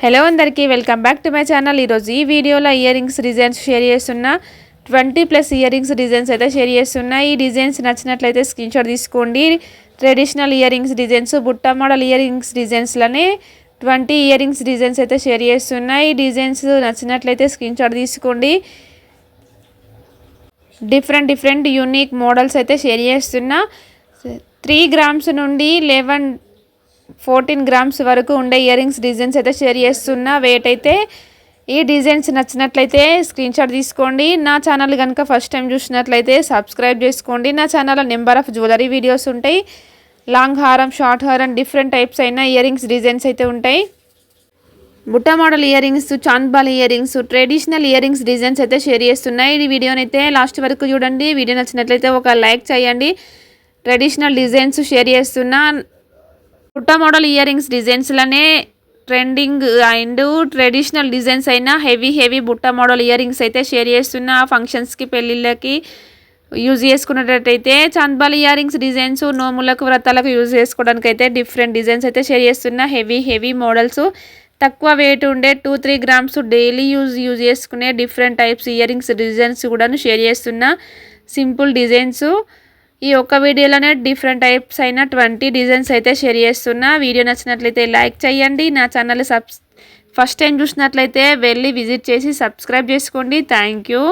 Hello అందరికీ welcome back to my channel. ఈరోజు ఈ వీడియోలో ఇయర్ రింగ్స్ డిజైన్స్ షేర్ చేస్తున్నా. 20+ ఇయర్ రింగ్స్ డిజైన్స్ అయితే షేర్ చేస్తున్నా. ఈ డిజైన్స్ నచ్చినట్లయితే స్క్రీన్ షాట్ తీసుకోండి. ట్రెడిషనల్ ఇయర్ రింగ్స్ డిజైన్స్, బుట్ట మోడల్ ఇయర్ రింగ్స్ డిజైన్స్లోనే 20 ఇయర్ రింగ్స్ డిజైన్స్ అయితే షేర్ చేస్తున్నా. ఈ డిజైన్స్ నచ్చినట్లయితే స్క్రీన్ షాట్ తీసుకోండి. డిఫరెంట్ యూనిక్ మోడల్స్ అయితే షేర్ చేస్తున్నా. 3 గ్రామ్స్ నుండి 14 గ్రామ్స్ వరకు ఉండే ఇయర్ రింగ్స్ డిజైన్స్ అయితే షేర్ చేస్తున్నా. వెయిట్ అయితే ఈ డిజైన్స్ నచ్చినట్లయితే స్క్రీన్ షాట్ తీసుకోండి. నా ఛానల్ కనుక ఫస్ట్ టైం చూసినట్లయితే సబ్స్క్రైబ్ చేసుకోండి. నా ఛానల్లో నెంబర్ ఆఫ్ జ్యువెలరీ వీడియోస్ ఉంటాయి. లాంగ్ హారం, షార్ట్ హారం, డిఫరెంట్ టైప్స్ అయిన ఇయర్ రింగ్స్ డిజైన్స్ అయితే ఉంటాయి. బుట్ట model earrings, chandbali earrings, traditional earrings designs అయితే షేర్ చేస్తున్నాయి. ఈ వీడియోని అయితే లాస్ట్ వరకు చూడండి. వీడియో నచ్చినట్లయితే ఒక లైక్ చేయండి. ట్రెడిషనల్ డిజైన్స్ షేర్ చేస్తున్నా. బుట్ట మోడల్ ఇయర్ రింగ్స్ డిజైన్స్లోనే ట్రెండింగ్ అండ్ ట్రెడిషనల్ డిజైన్స్ అయినా హెవీ బుట్ట మోడల్ ఇయర్ రింగ్స్ అయితే షేర్ చేస్తున్నా. ఫంక్షన్స్కి, పెళ్ళిళ్ళకి యూజ్ చేసుకునేటట్టయితే చాంద్బాల్ ఇయర్ రింగ్స్ డిజైన్స్, నోములకు, వ్రతాలకు యూజ్ చేసుకోవడానికి అయితే డిఫరెంట్ డిజైన్స్ అయితే షేర్ చేస్తున్నా. హెవీ మోడల్స్, తక్కువ వెయిట్ ఉండే 2-3 గ్రామ్స్ డైలీ యూజ్ చేసుకునే different types earrings designs కూడా షేర్ చేస్తున్నా. సింపుల్ డిజైన్స్ ఈ ఒక్క వీడియోలోనే డిఫరెంట్ టైప్స్ అయిన 20 డిజైన్స్ అయితే షేర్ చేస్తున్నా. వీడియో నచ్చినట్లయితే లైక్ చేయండి. నా ఛానల్ ఫస్ట్ టైం చూసినట్లయితే వెళ్ళి విజిట్ చేసి సబ్స్క్రైబ్ చేసుకోండి. Thank you.